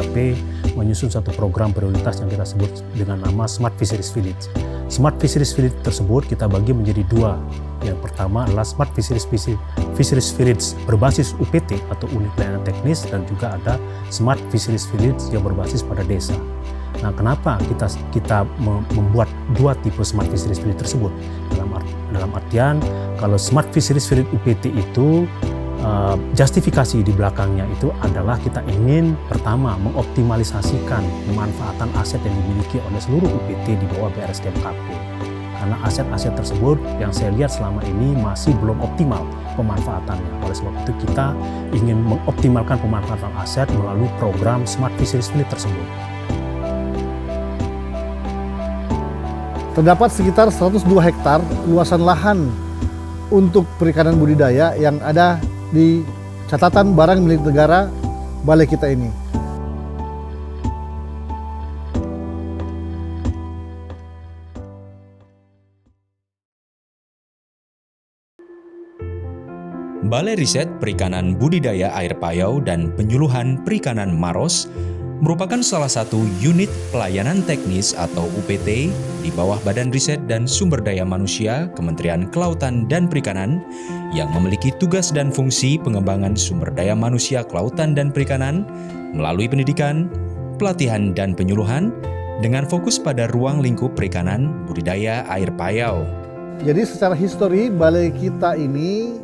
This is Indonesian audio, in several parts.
BSDMKP menyusun satu program prioritas yang kita sebut dengan nama Smart Fisheries Village. Smart Fisheries Village tersebut kita bagi menjadi dua. Yang pertama adalah Smart Fisheries Village berbasis UPT atau unit pelayanan teknis, dan juga ada Smart Fisheries Village yang berbasis pada desa. Nah, kenapa kita membuat dua tipe Smart Fisheries Village tersebut? Dalam artian, kalau Smart Fisheries Village UPT itu justifikasi di belakangnya itu adalah kita ingin pertama mengoptimalisasikan pemanfaatan aset yang dimiliki oleh seluruh UPT di bawah BRSDMKP. Karena aset-aset tersebut yang saya lihat selama ini masih belum optimal pemanfaatannya. Oleh sebab itu kita ingin mengoptimalkan pemanfaatan aset melalui program Smart Fisheries Village tersebut. Terdapat sekitar 102 hektar luasan lahan untuk perikanan budidaya yang ada di catatan barang milik negara balai kita ini. Balai Riset Perikanan Budidaya Air Payau dan Penyuluhan Perikanan Maros merupakan salah satu unit pelayanan teknis atau UPT di bawah Badan Riset dan Sumber Daya Manusia Kementerian Kelautan dan Perikanan yang memiliki tugas dan fungsi pengembangan sumber daya manusia kelautan dan perikanan melalui pendidikan, pelatihan, dan penyuluhan dengan fokus pada ruang lingkup perikanan budidaya air payau. Jadi secara histori balai kita ini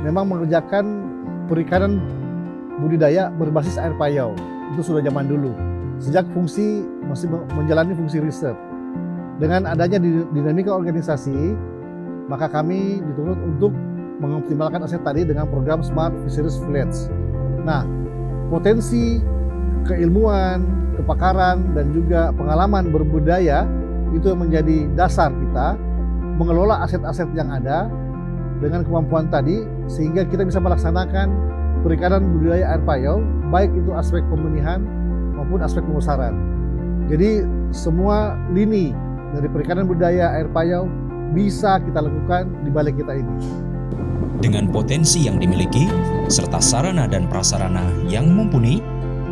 memang mengerjakan perikanan budidaya berbasis air payau. Itu sudah zaman dulu, sejak masih menjalani fungsi riset. Dengan adanya dinamika organisasi, maka kami dituntut untuk mengoptimalkan aset tadi dengan program Smart Fisheries Village. Nah, potensi keilmuan, kepakaran, dan juga pengalaman berbudaya itu yang menjadi dasar kita mengelola aset-aset yang ada dengan kemampuan tadi, sehingga kita bisa melaksanakan perikanan budidaya air payau, baik itu aspek pembenihan maupun aspek pemasaran. Jadi semua lini dari perikanan budidaya air payau bisa kita lakukan di balai kita ini. Dengan potensi yang dimiliki, serta sarana dan prasarana yang mumpuni,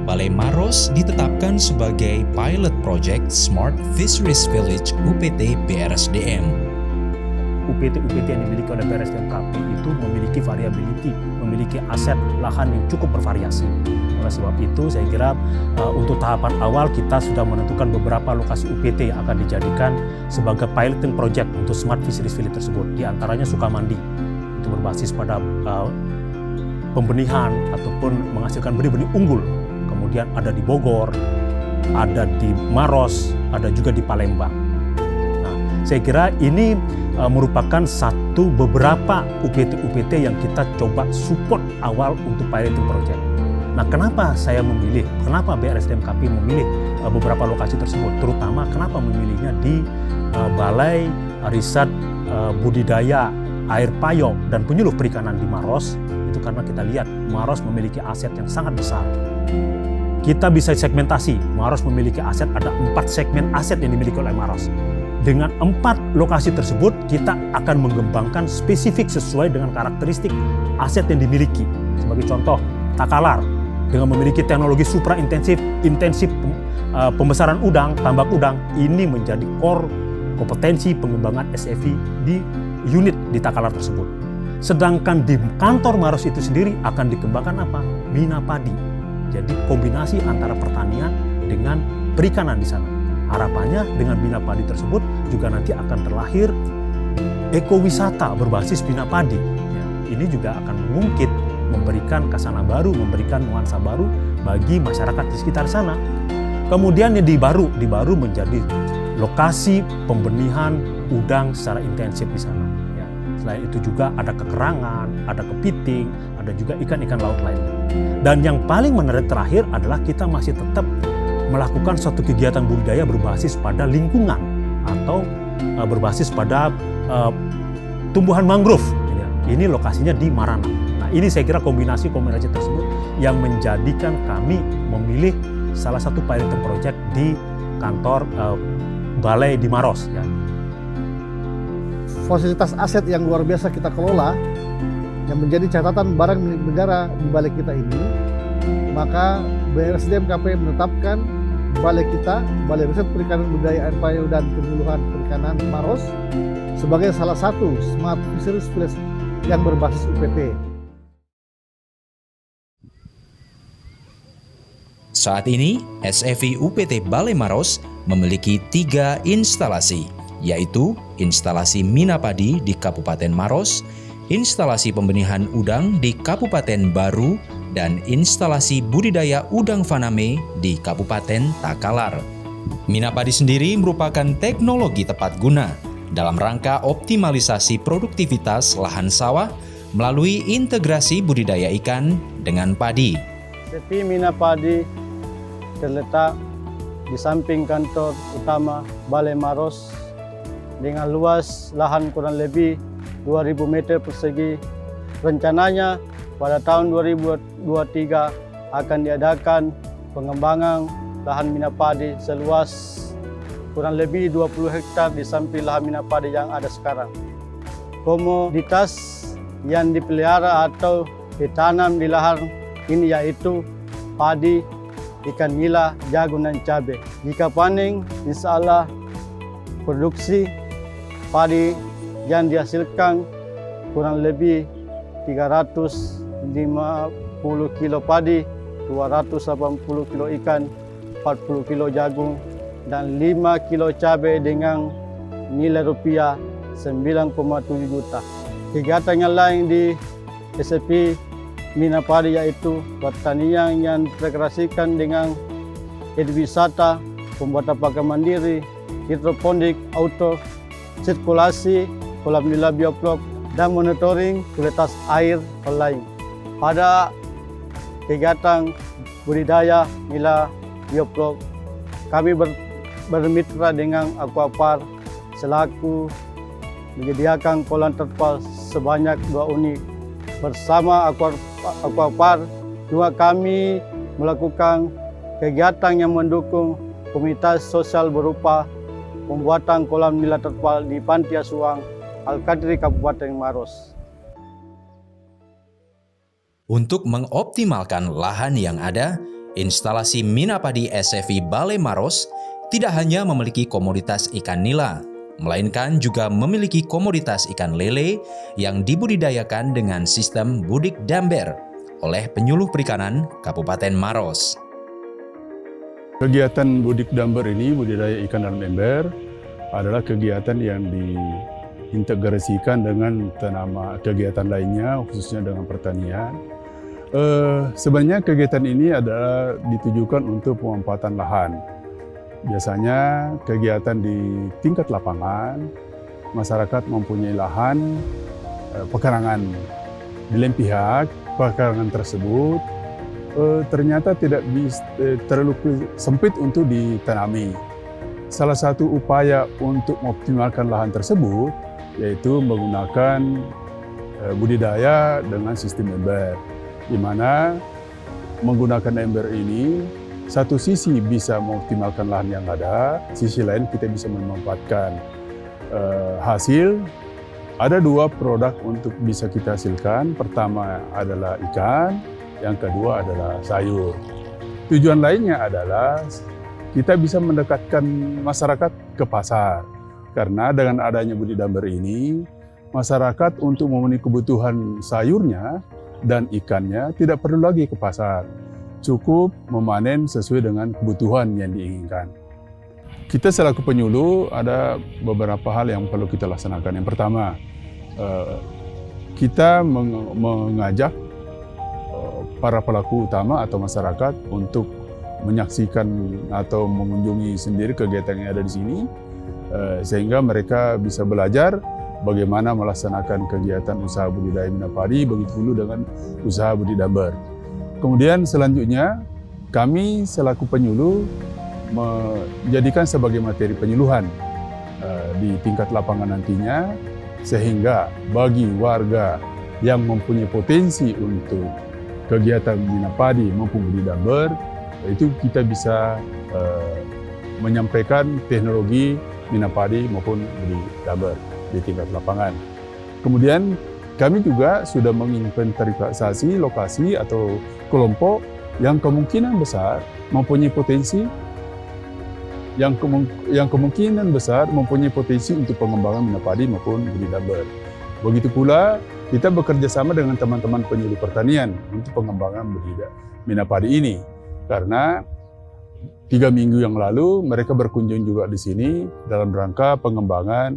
Balai Maros ditetapkan sebagai pilot project Smart Fisheries Village UPT BRSDM. UPT-UPT yang dimiliki oleh BRSDMKP itu memiliki variability, memiliki aset lahan yang cukup bervariasi. Oleh sebab itu, saya kira untuk tahapan awal kita sudah menentukan beberapa lokasi UPT yang akan dijadikan sebagai piloting project untuk Smart Fisheries Village tersebut. Di antaranya Sukamandi, itu berbasis pada pembenihan ataupun menghasilkan benih-benih unggul. Kemudian ada di Bogor, ada di Maros, ada juga di Palembang. Nah, saya kira ini merupakan beberapa UPT-UPT yang kita coba support awal untuk piloting project. Nah, kenapa BRSDMKP memilih beberapa lokasi tersebut? Terutama kenapa memilihnya di Balai Riset Budidaya Air Payau dan Penyuluh Perikanan di Maros? Itu karena kita lihat Maros memiliki aset yang sangat besar. Kita bisa segmentasi, Maros memiliki aset, ada 4 segmen aset yang dimiliki oleh Maros. Dengan 4 lokasi tersebut, kita akan mengembangkan spesifik sesuai dengan karakteristik aset yang dimiliki. Sebagai contoh, Takalar dengan memiliki teknologi supra intensif pembesaran udang, tambak udang, ini menjadi core kompetensi pengembangan SFV di unit di Takalar tersebut. Sedangkan di kantor Maros itu sendiri akan dikembangkan apa? Bina padi. Jadi kombinasi antara pertanian dengan perikanan di sana. Harapannya dengan bina padi tersebut juga nanti akan terlahir ekowisata berbasis bina padi. Ya, ini juga akan mengungkit, memberikan kasana baru, memberikan nuansa baru bagi masyarakat di sekitar sana. Kemudian di Baru menjadi lokasi pembenihan udang secara intensif di sana. Ya, selain itu juga ada kekerangan, ada kepiting, ada juga ikan-ikan laut lainnya. Dan yang paling menarik terakhir adalah kita masih tetap melakukan suatu kegiatan budidaya berbasis pada lingkungan atau berbasis pada tumbuhan mangrove. Ini lokasinya di Marana. Nah, ini saya kira kombinasi tersebut yang menjadikan kami memilih salah satu piloting project di kantor balai di Maros. Ya. Fasilitas aset yang luar biasa kita kelola, yang menjadi catatan barang milik negara di balai kita ini, maka BRSDM KP menetapkan balai kita, Balai Riset Perikanan Budidaya Air Payau dan Penyuluhan Perikanan Maros, sebagai salah satu Smart Fisheries Village yang berbasis UPT. Saat ini, SFV UPT Balai Maros memiliki 3 instalasi, yaitu instalasi Mina Padi di Kabupaten Maros, instalasi pembenihan udang di Kabupaten Baru, dan instalasi budidaya udang faname di Kabupaten Takalar. Mina Padi sendiri merupakan teknologi tepat guna dalam rangka optimalisasi produktivitas lahan sawah melalui integrasi budidaya ikan dengan padi. SFV Mina Padi terletak di samping kantor utama Balai Maros dengan luas lahan kurang lebih 2.000 meter persegi. Rencananya pada tahun 2023 akan diadakan pengembangan lahan Mina Padi seluas kurang lebih 20 hektar di samping lahan Mina Padi yang ada sekarang. Komoditas yang dipelihara atau ditanam di lahan ini yaitu padi, ikan nila, jagung, dan cabai. Jika panen, insya Allah produksi padi yang dihasilkan kurang lebih 350 kilo padi, 280 kilo ikan, 40 kilo jagung, dan 5 kilo cabai dengan nilai rupiah 9,7 juta. Kegiatan yang lain di SFV Mina Padi yaitu pertanian yang terintegrasikan dengan edwisata, pembuatan pakan mandiri, hidroponik, auto, sirkulasi, kolam nila bioflok, dan monitoring kualitas air lain. Pada kegiatan budidaya nila bioflok, kami bermitra dengan Aquapar selaku menyediakan kolam terpal sebanyak 2 unit. Bersama Aquapar juga kami melakukan kegiatan yang mendukung komunitas sosial berupa pembuatan kolam nila terpal di Panti Asuhan Al-Qadri Kabupaten Maros. Untuk mengoptimalkan lahan yang ada, instalasi Mina Padi SFV Balai Maros tidak hanya memiliki komoditas ikan nila, melainkan juga memiliki komoditas ikan lele yang dibudidayakan dengan sistem budik damber oleh Penyuluh Perikanan Kabupaten Maros. Kegiatan budik damber ini, budidaya ikan dalam ember, adalah kegiatan yang diintegrasikan dengan kegiatan lainnya, khususnya dengan pertanian. Sebenarnya kegiatan ini adalah ditujukan untuk pemanfaatan lahan. Biasanya kegiatan di tingkat lapangan, masyarakat mempunyai lahan pekarangan. Di lain pihak, pekarangan tersebut ternyata tidak terlalu sempit untuk ditanami. Salah satu upaya untuk mengoptimalkan lahan tersebut yaitu menggunakan budidaya dengan sistem ember, di mana menggunakan ember ini satu sisi bisa mengoptimalkan lahan yang ada, sisi lain kita bisa memanfaatkan hasil. Ada 2 produk untuk bisa kita hasilkan. Pertama adalah ikan, yang kedua adalah sayur. Tujuan lainnya adalah kita bisa mendekatkan masyarakat ke pasar. Karena dengan adanya budidaya damber ini, masyarakat untuk memenuhi kebutuhan sayurnya dan ikannya tidak perlu lagi ke pasar. Cukup memanen sesuai dengan kebutuhan yang diinginkan. Kita selaku penyuluh ada beberapa hal yang perlu kita laksanakan. Yang pertama, kita mengajak para pelaku utama atau masyarakat untuk menyaksikan atau mengunjungi sendiri kegiatan yang ada di sini, sehingga mereka bisa belajar bagaimana melaksanakan kegiatan usaha budidaya Mina Padi, begitu pula dengan usaha budidaya damber. Kemudian selanjutnya, kami selaku penyuluh menjadikan sebagai materi penyuluhan di tingkat lapangan nantinya, sehingga bagi warga yang mempunyai potensi untuk kegiatan Mina Padi maupun budidaya damber, itu kita bisa menyampaikan teknologi Mina Padi maupun budidaya damber di tingkat lapangan. Kemudian kami juga sudah menginventarisasi lokasi atau kelompok yang kemungkinan besar mempunyai potensi untuk pengembangan minyak padi maupun budidaya ber. Begitu pula kita bekerja sama dengan teman-teman penyuluh pertanian untuk pengembangan budidaya minyak padi ini. Karena 3 minggu yang lalu mereka berkunjung juga di sini dalam rangka pengembangan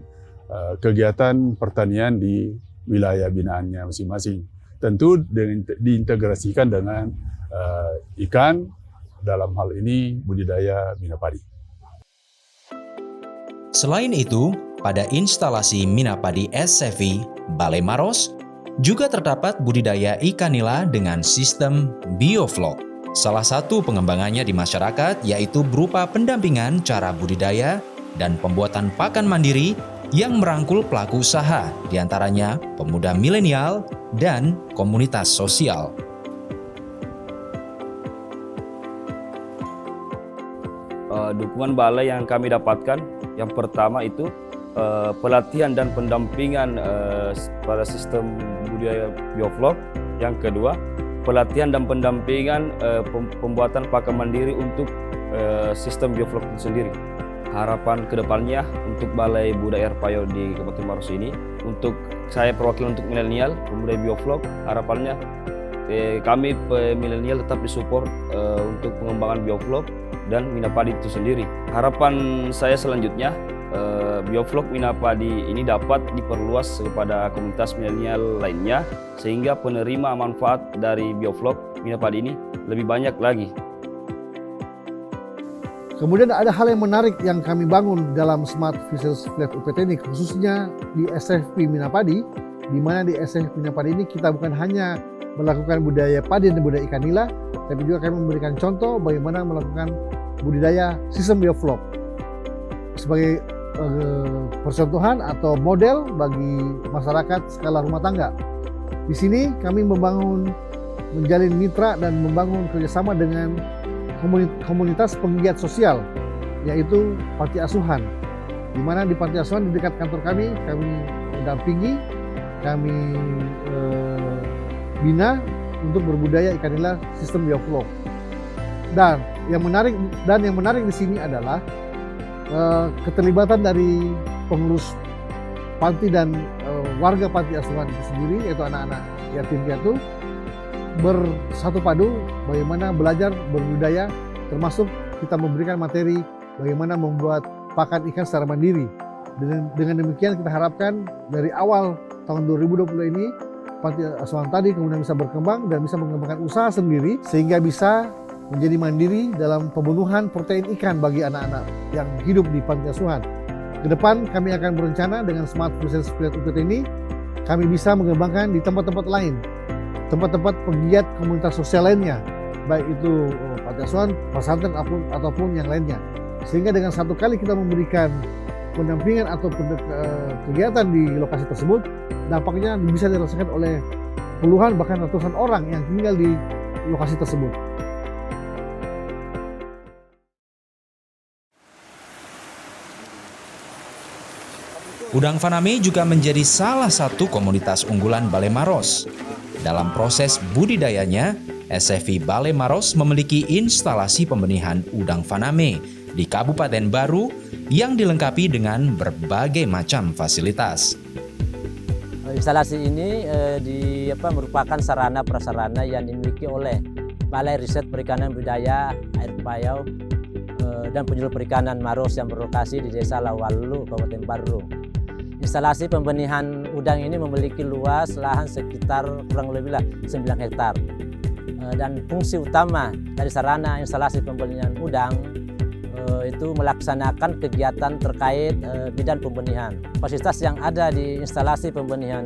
kegiatan pertanian di wilayah binaannya masing-masing. Tentu diintegrasikan dengan ikan, dalam hal ini budidaya minyak padi. Selain itu, pada instalasi minyak padi SCV Balai Maros juga terdapat budidaya ikan nila dengan sistem bioflok. Salah satu pengembangannya di masyarakat yaitu berupa pendampingan cara budidaya dan pembuatan pakan mandiri yang merangkul pelaku usaha, diantaranya pemuda milenial dan komunitas sosial. Dukungan balai yang kami dapatkan, yang pertama itu pelatihan dan pendampingan pada sistem budidaya bioflok. Yang kedua, pelatihan dan pendampingan pembuatan pakan mandiri untuk sistem bioflok itu sendiri. Harapan kedepannya untuk Balai Budidaya Air Payau di Kabupaten Maros ini, untuk saya perwakilan untuk milenial pemuda bioflok, harapannya kami milenial tetap disupport untuk pengembangan bioflok dan minyak padi itu sendiri. Harapan saya selanjutnya bioflok minyak padi ini dapat diperluas kepada komunitas milenial lainnya, sehingga penerima manfaat dari bioflok minyak padi ini lebih banyak lagi. Kemudian ada hal yang menarik yang kami bangun dalam Smart Fisheries Flat UPT ini, khususnya di SFP minyak padi, di mana di SFP minyak padi ini kita bukan hanya melakukan budidaya padi dan budidaya ikan nila, tapi juga kami memberikan contoh bagaimana melakukan budidaya sistem bioflok sebagai percontohan atau model bagi masyarakat skala rumah tangga. Di sini kami menjalin mitra dan membangun kerjasama dengan komunitas penggiat sosial, yaitu panti asuhan. Di mana di panti asuhan di dekat kantor kami mendampingi, kami bina untuk berbudidaya ikan nila sistem bioflok. Dan yang menarik di sini adalah keterlibatan dari pengurus panti dan warga panti asuhan itu sendiri, yaitu anak-anak yatim piatu, bersatu padu bagaimana belajar berbudidaya, termasuk kita memberikan materi bagaimana membuat pakan ikan secara mandiri. Dengan demikian kita harapkan dari awal tahun 2020 ini panti asuhan tadi kemudian bisa berkembang dan bisa mengembangkan usaha sendiri sehingga bisa menjadi mandiri dalam pemenuhan protein ikan bagi anak-anak yang hidup di panti asuhan. Ke depan kami akan berencana dengan Smart Fisheries Flat UPT ini kami bisa mengembangkan di tempat-tempat lain, tempat-tempat penggiat komunitas sosial lainnya, baik itu panti asuhan, pesantren ataupun yang lainnya. Sehingga dengan satu kali kita memberikan pendampingan atau kegiatan di lokasi tersebut, dampaknya bisa dirasakan oleh puluhan bahkan ratusan orang yang tinggal di lokasi tersebut. Udang faname juga menjadi salah satu komunitas unggulan Balai Maros. Dalam proses budidayanya, SFV Balai Maros memiliki instalasi pembenihan udang faname di Kabupaten Baru yang dilengkapi dengan berbagai macam fasilitas. Instalasi ini merupakan sarana prasarana yang dimiliki oleh Balai Riset Perikanan Budidaya Air Payau dan Penyuluh Perikanan Maros yang berlokasi di Desa Lawalu, Kabupaten Baru. Instalasi pembenihan udang ini memiliki luas lahan sekitar kurang lebih 9 hektar. Dan fungsi utama dari sarana instalasi pembenihan udang itu melaksanakan kegiatan terkait bidang pembenihan. Fasilitas yang ada di instalasi pembenihan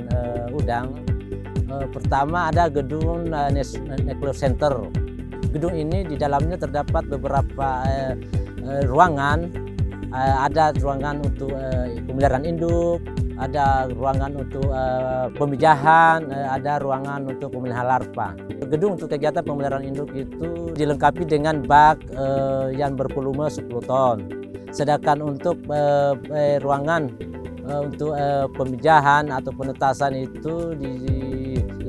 udang, pertama ada gedung Nuclear Center. Gedung ini di dalamnya terdapat beberapa ruangan. Ada ruangan untuk pemeliharaan induk, ada ruangan untuk pemijahan, ada ruangan untuk pemeliharaan larva. Gedung untuk kegiatan pemeliharaan induk itu dilengkapi dengan bak yang bervolume 10 ton. Sedangkan untuk ruangan untuk pemijahan atau penetasan itu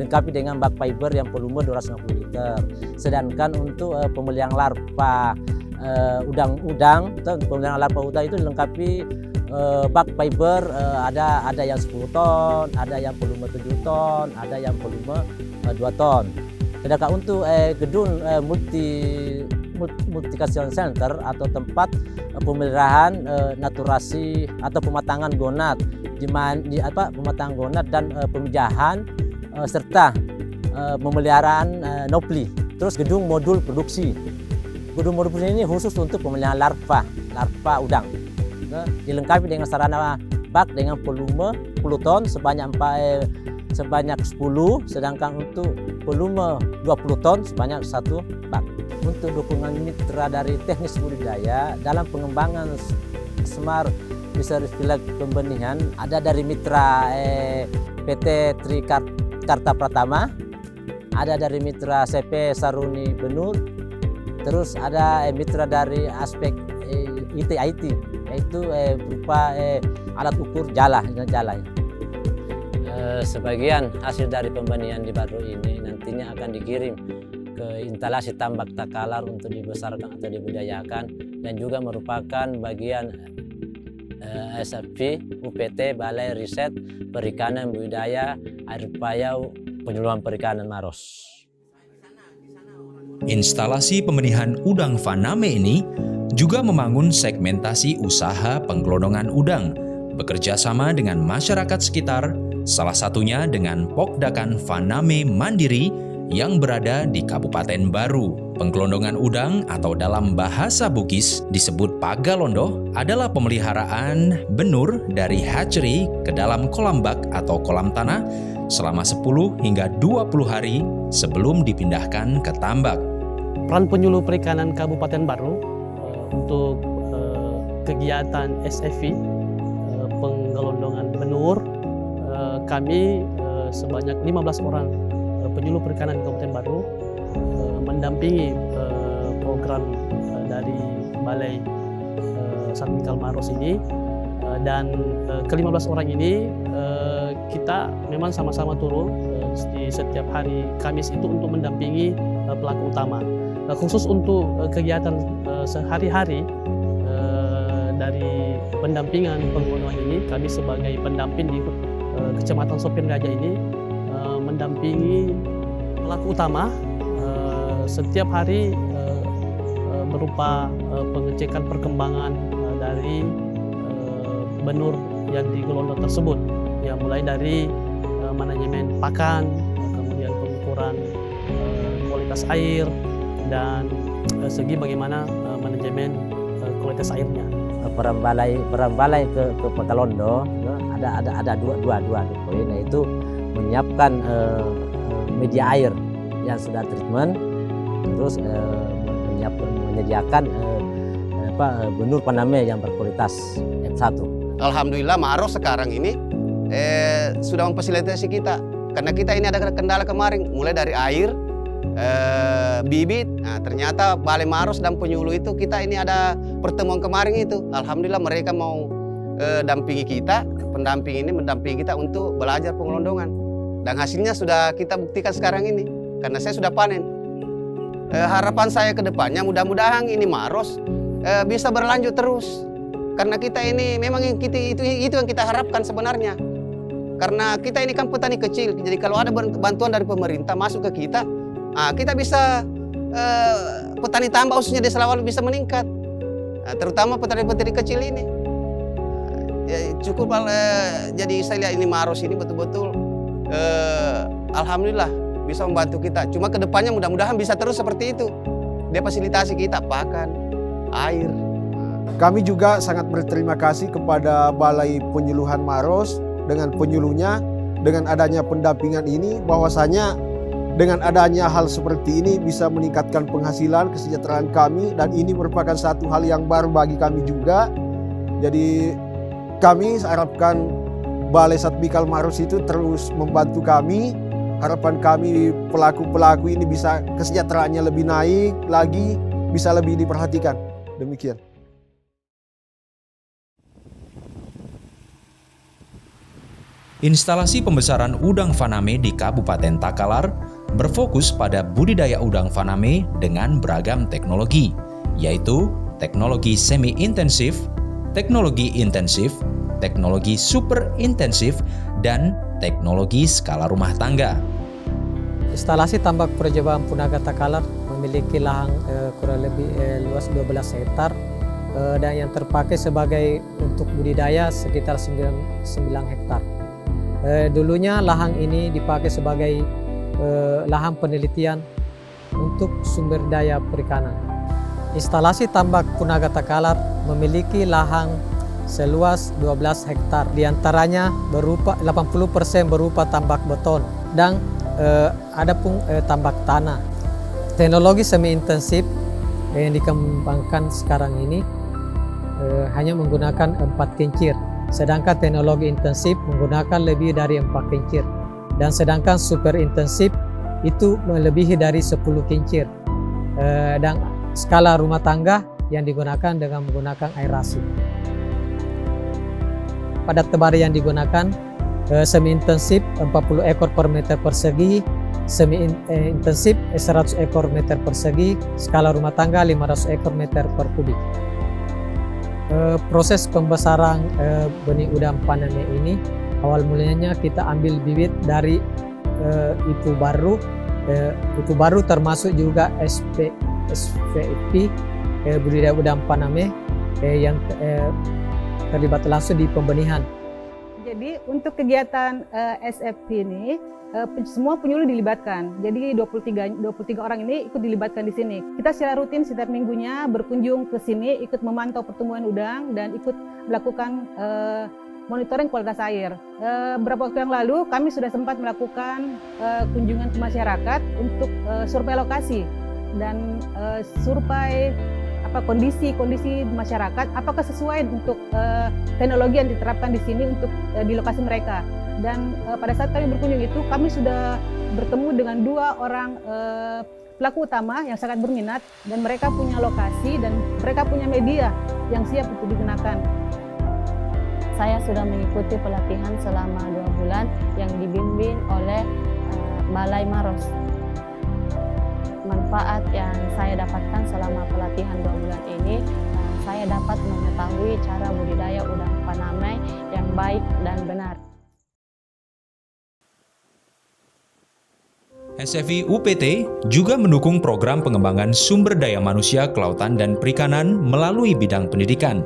dilengkapi dengan bak fiber yang volume 250 liter. Sedangkan untuk pemeliharaan larva udang-udang, pemeliharaan larva udang itu dilengkapi bak fiber ada yang 10 ton, ada yang volume 7 ton, ada yang volume 2 ton. Sedangkan untuk gedung multicultural center atau tempat pemeliharaan naturasi atau pematangan gonat, pematangan gonat dan pemijahan serta pemeliharaan nopli. Terus gedung modul produksi. Gedung modul produksi ini khusus untuk pemeliharaan larva udang. Dilengkapi dengan sarana bak dengan volume 10 ton sebanyak 10, sedangkan untuk volume 20 ton sebanyak 1 bak. Untuk dukungan mitra dari teknis budidaya dalam pengembangan Smart Research Village pembenihan ada dari mitra PT Trikarta Pratama, ada dari mitra CP Saruni Benur, terus ada mitra dari aspek IT yaitu berupa alat ukur jala. Sebagian hasil dari pembenihan di Baru ini nantinya akan dikirim ke instalasi tambak Takalar untuk dibesarkan atau dibudidayakan, dan juga merupakan bagian SFV UPT Balai Riset Perikanan Budidaya Air Payau Penyuluhan Perikanan Maros. Instalasi pembenihan udang Faname ini juga membangun segmentasi usaha penggelondongan udang, bekerja sama dengan masyarakat sekitar, salah satunya dengan Pokdakan Faname Mandiri yang berada di Kabupaten Baru. Penggelondongan udang atau dalam bahasa Bugis disebut pagalondo adalah pemeliharaan benur dari hatchery ke dalam kolam bak atau kolam tanah selama 10 hingga 20 hari sebelum dipindahkan ke tambak. Peran penyuluh perikanan Kabupaten Baru untuk kegiatan SFV penggelondongan benur, kami sebanyak 15 orang penyuluh perikanan Kabupaten Baru mendampingi program dari Balai Satmikal Maros ini, dan ke-15 orang ini kita memang sama-sama turun di setiap hari Kamis itu untuk mendampingi pelaku utama. Khusus untuk kegiatan sehari-hari dari pendampingan penggelondongan ini, kami sebagai pendamping di Kecamatan Sopin Raja ini mendampingi pelaku utama setiap hari berupa pengecekan perkembangan dari benur yang digelondong tersebut, ya mulai dari manajemen pakan, kemudian pengukuran kualitas air, dan segi bagaimana manajemen kualitas airnya. Peran balai ke Pagalondo ada dua poin, yaitu menyiapkan media air yang sudah treatment, terus menyediakan benur Faname yang berkualitas F1. Alhamdulillah Maros sekarang ini sudah memfasilitasi kita, karena kita ini ada kendala kemarin mulai dari air, bibit. Nah, ternyata Balai Maros dan penyuluh itu kita ini ada pertemuan kemarin itu. Alhamdulillah mereka mau dampingi kita, pendamping ini mendampingi kita untuk belajar pengelondongan, dan hasilnya sudah kita buktikan sekarang ini karena saya sudah panen. Harapan saya ke depannya mudah-mudahan ini Maros bisa berlanjut terus, karena kita ini memang itu yang kita harapkan sebenarnya, karena kita ini kan petani kecil. Jadi kalau ada bantuan dari pemerintah masuk ke kita, kita bisa petani tambak khususnya Desa Lawalu bisa meningkat, terutama petani-petani kecil ini. Cukup jadi saya lihat ini Maros ini betul-betul alhamdulillah bisa membantu kita. Cuma kedepannya mudah-mudahan bisa terus seperti itu. Dia fasilitasi kita pakan, air. Kami juga sangat berterima kasih kepada Balai Penyuluhan Maros dengan penyuluhnya, dengan adanya pendampingan ini, bahwasanya dengan adanya hal seperti ini bisa meningkatkan penghasilan, kesejahteraan kami, dan ini merupakan satu hal yang baru bagi kami juga. Jadi kami harapkan Balai Satmikal Maros itu terus membantu kami. Harapan kami pelaku-pelaku ini bisa kesejahteraannya lebih naik lagi, bisa lebih diperhatikan. Demikian. Instalasi pembesaran udang faname di Kabupaten Takalar berfokus pada budidaya udang faname dengan beragam teknologi, yaitu teknologi semi-intensif, teknologi intensif, teknologi super intensif, dan teknologi skala rumah tangga. Instalasi tambak percobaan Punaga Takalar memiliki lahan kurang lebih luas 12 hektar dan yang terpakai sebagai untuk budidaya sekitar 9 hektar. Dulunya lahan ini dipakai sebagai lahan penelitian untuk sumber daya perikanan. Instalasi tambak Punaga Takalar memiliki lahan seluas 12 hektar, diantaranya 80% berupa tambak beton dan ada pun tambak tanah. Teknologi semi-intensif yang dikembangkan sekarang ini hanya menggunakan 4 kincir, sedangkan teknologi intensif menggunakan lebih dari 4 kincir, dan sedangkan super intensif itu melebihi dari 10 kincir, dan skala rumah tangga yang digunakan dengan menggunakan aerasi. Pada tebar yang digunakan semi-intensif 40 ekor per meter persegi, semi-intensif 100 ekor meter persegi, skala rumah tangga 500 ekor meter per kubik. Proses pembesaran benih udang faname ini awal mulanya kita ambil bibit dari ipu baru. Ipu baru termasuk juga SVP budidaya udang faname yang terlibat langsung di pembenihan. Jadi untuk kegiatan SFP ini semua penyuluh dilibatkan. Jadi 23 orang ini ikut dilibatkan di sini. Kita secara rutin setiap minggunya berkunjung ke sini, ikut memantau pertumbuhan udang dan ikut melakukan monitoring kualitas air. Beberapa waktu yang lalu kami sudah sempat melakukan kunjungan ke masyarakat untuk survei lokasi dan survei kondisi masyarakat, apakah sesuai untuk teknologi yang diterapkan di sini untuk di lokasi mereka. Dan pada saat kami berkunjung itu, kami sudah bertemu dengan 2 orang pelaku utama yang sangat berminat, dan mereka punya lokasi dan mereka punya media yang siap untuk digunakan. Saya sudah mengikuti pelatihan selama 2 bulan yang dibimbing oleh Balai Maros. Manfaat yang saya dapatkan selama pelatihan 2 bulan ini, saya dapat mengetahui cara budidaya udang faname yang baik dan benar. SFI UPT juga mendukung program pengembangan sumber daya manusia kelautan dan perikanan melalui bidang pendidikan,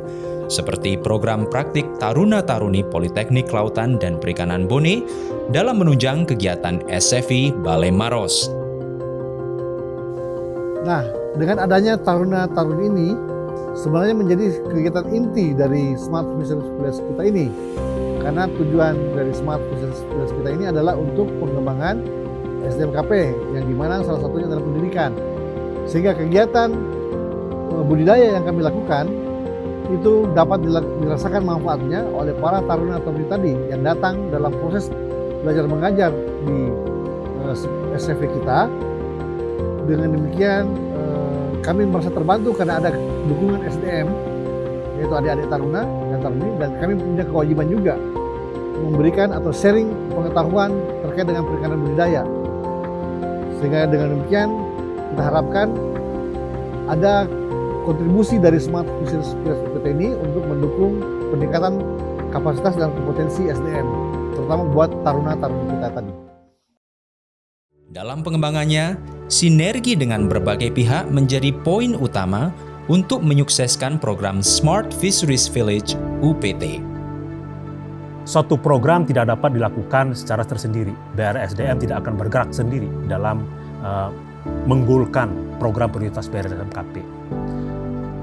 seperti program praktik Taruna-Taruni Politeknik Kelautan dan Perikanan Bone dalam menunjang kegiatan SFI Balai Maros. Nah, dengan adanya Taruna-Taruni ini sebenarnya menjadi kegiatan inti dari Smart Fisheries Village kita ini. Karena tujuan dari Smart Fisheries Village kita ini adalah untuk pengembangan SDMKP, yang dimana salah satunya adalah pendidikan. Sehingga kegiatan budidaya yang kami lakukan itu dapat dirasakan manfaatnya oleh para taruna-taruni tadi yang datang dalam proses belajar mengajar di SFV kita. Dengan demikian kami merasa terbantu karena ada dukungan SDM, yaitu adik-adik taruna dan taruni, dan kami punya kewajiban juga memberikan atau sharing pengetahuan terkait dengan perikanan budidaya. Sehingga dengan demikian kita harapkan ada kontribusi dari Smart Fisheries Village UPT ini untuk mendukung peningkatan kapasitas dan kompetensi SDM, terutama buat taruna-taruni kita tadi. Dalam pengembangannya, sinergi dengan berbagai pihak menjadi poin utama untuk menyukseskan program Smart Fisheries Village UPT. Suatu program tidak dapat dilakukan secara tersendiri. BRSDM tidak akan bergerak sendiri dalam menggolkan program prioritas BRSMKP.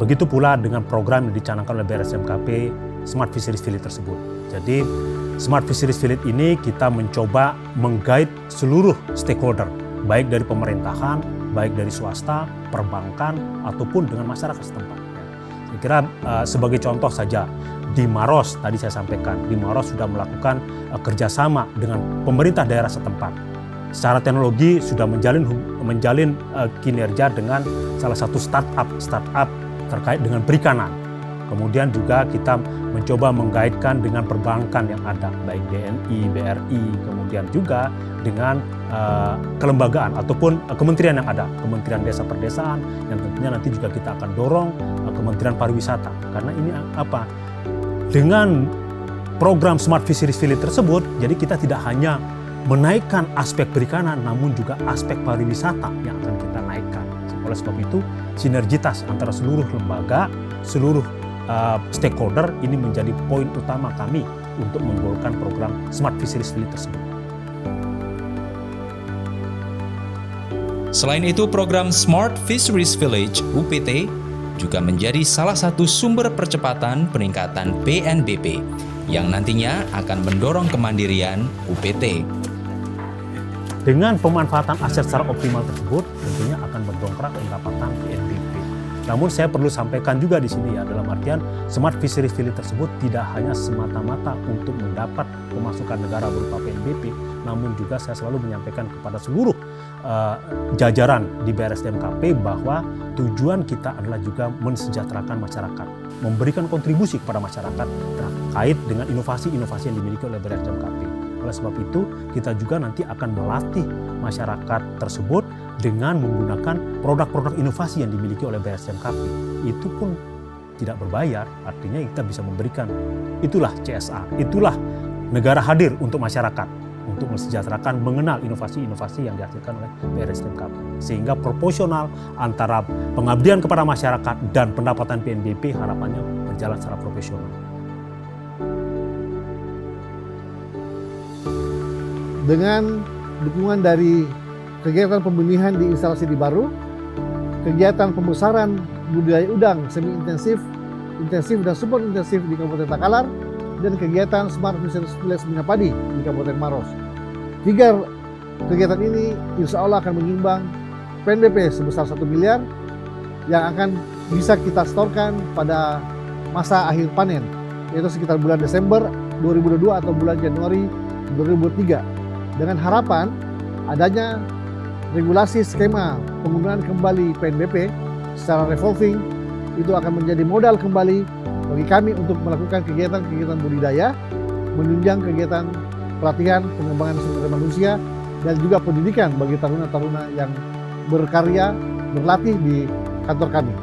Begitu pula dengan program yang dicanangkan oleh BRSMKP Smart Fisheries Village tersebut. Jadi Smart Fisheries Village ini kita mencoba meng-guide seluruh stakeholder, baik dari pemerintahan, baik dari swasta, perbankan, ataupun dengan masyarakat setempat. Saya kira sebagai contoh saja, di Maros tadi saya sampaikan, di Maros sudah melakukan kerjasama dengan pemerintah daerah setempat. Secara teknologi sudah menjalin kinerja dengan salah satu startup terkait dengan perikanan. Kemudian juga kita mencoba menggaitkan dengan perbankan yang ada, baik BNI, BRI, kemudian juga dengan kelembagaan ataupun kementerian yang ada, Kementerian Desa Perdesaan, yang tentunya nanti juga kita akan dorong Kementerian Pariwisata. Karena ini apa? Dengan program Smart Fisheries Village tersebut, jadi kita tidak hanya menaikkan aspek perikanan, namun juga aspek pariwisata yang akan kita naikkan. Oleh sebab itu, sinergitas antara seluruh lembaga, seluruh stakeholder ini menjadi poin utama kami untuk menggolkan program Smart Fisheries Village tersebut. Selain itu, program Smart Fisheries Village (UPT) juga menjadi salah satu sumber percepatan peningkatan PNBP yang nantinya akan mendorong kemandirian UPT. Dengan pemanfaatan aset secara optimal tersebut, tentunya akan mendongkrak pendapatan PNBP. Namun saya perlu sampaikan juga di sini ya, dalam artian Smart Fisheries Village tersebut tidak hanya semata-mata untuk mendapat pemasukan negara berupa PNBP, namun juga saya selalu menyampaikan kepada seluruh jajaran di BRSDMKP bahwa tujuan kita adalah juga mensejahterakan masyarakat, memberikan kontribusi kepada masyarakat terkait dengan inovasi-inovasi yang dimiliki oleh BRSDMKP. Oleh sebab itu, kita juga nanti akan melatih masyarakat tersebut dengan menggunakan produk-produk inovasi yang dimiliki oleh BRSDMKP. Itu pun tidak berbayar, artinya kita bisa memberikan. Itulah CSA, itulah negara hadir untuk masyarakat, untuk mensejahterakan, mengenal inovasi-inovasi yang dihasilkan oleh BRSDMKP. Sehingga proporsional antara pengabdian kepada masyarakat dan pendapatan PNBP harapannya berjalan secara profesional. Dengan dukungan dari kegiatan pembenihan di instalasi di Baru, kegiatan pembesaran budidaya udang semi intensif, intensif dan super intensif di Kabupaten Takalar, dan kegiatan Smart Fisheries Village Minapadi di Kabupaten Maros. 3 kegiatan ini insya Allah akan menyumbang PNBP sebesar 1 miliar yang akan bisa kita setorkan pada masa akhir panen, yaitu sekitar bulan Desember 2022 atau bulan Januari 2023. Dengan harapan adanya regulasi skema penggunaan kembali PNBP secara revolving, itu akan menjadi modal kembali bagi kami untuk melakukan kegiatan-kegiatan budidaya, menunjang kegiatan pelatihan, pengembangan sumber daya manusia, dan juga pendidikan bagi taruna-taruna yang berkarya, berlatih di kantor kami.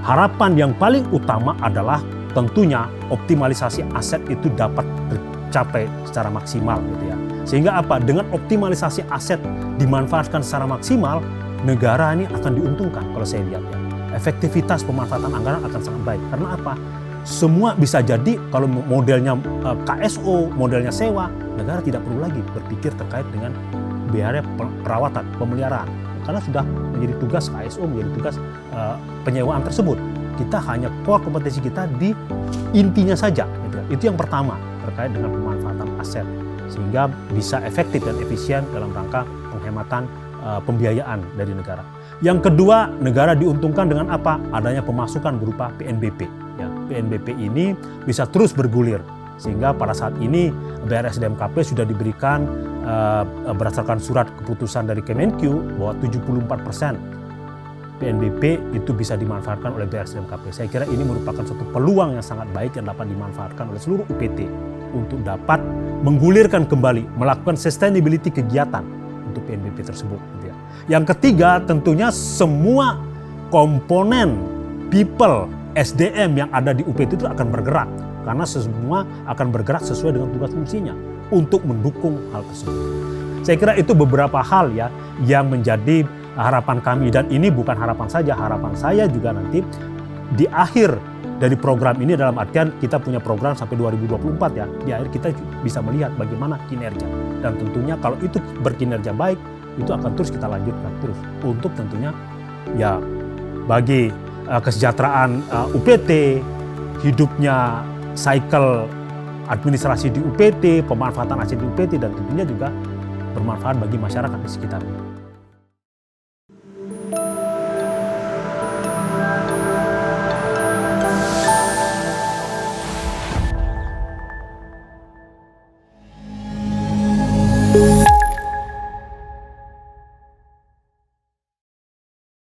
Harapan yang paling utama adalah tentunya optimalisasi aset itu dapat tercapai secara maksimal gitu ya. Sehingga apa? Dengan optimalisasi aset dimanfaatkan secara maksimal, negara ini akan diuntungkan kalau saya lihat ya. Efektivitas pemanfaatan anggaran akan sangat baik. Karena apa? Semua bisa jadi kalau modelnya KSO, modelnya sewa, negara tidak perlu lagi berpikir terkait dengan biaya perawatan, pemeliharaan. Karena sudah menjadi tugas KSO, menjadi tugas penyewaan tersebut. Kita hanya core kompetensi kita di intinya saja. Gitu. Itu yang pertama terkait dengan pemanfaatan aset. Sehingga bisa efektif dan efisien dalam rangka penghematan pembiayaan dari negara. Yang kedua, negara diuntungkan dengan apa? Adanya pemasukan berupa PNBP. Ya, PNBP ini bisa terus bergulir. Sehingga pada saat ini BRSDMKP sudah diberikan berdasarkan surat keputusan dari Kemenkyu bahwa 74% PNBP itu bisa dimanfaatkan oleh BRSDMKP. Saya kira ini merupakan suatu peluang yang sangat baik yang dapat dimanfaatkan oleh seluruh UPT untuk dapat menggulirkan kembali, melakukan sustainability kegiatan untuk PNBP tersebut. Gitu ya. Yang ketiga, tentunya semua komponen people, SDM yang ada di UPT itu akan bergerak. Karena semua akan bergerak sesuai dengan tugas fungsinya untuk mendukung hal tersebut. Saya kira itu beberapa hal ya yang menjadi harapan kami, dan ini bukan harapan saja, harapan saya juga nanti di akhir dari program ini, dalam artian kita punya program sampai 2024 ya, di akhir kita bisa melihat bagaimana kinerja, dan tentunya kalau itu berkinerja baik itu akan terus kita lanjutkan terus untuk tentunya ya bagi kesejahteraan UPT, hidupnya cycle administrasi di UPT, pemanfaatan aset di UPT, dan tentunya juga bermanfaat bagi masyarakat di sekitarnya.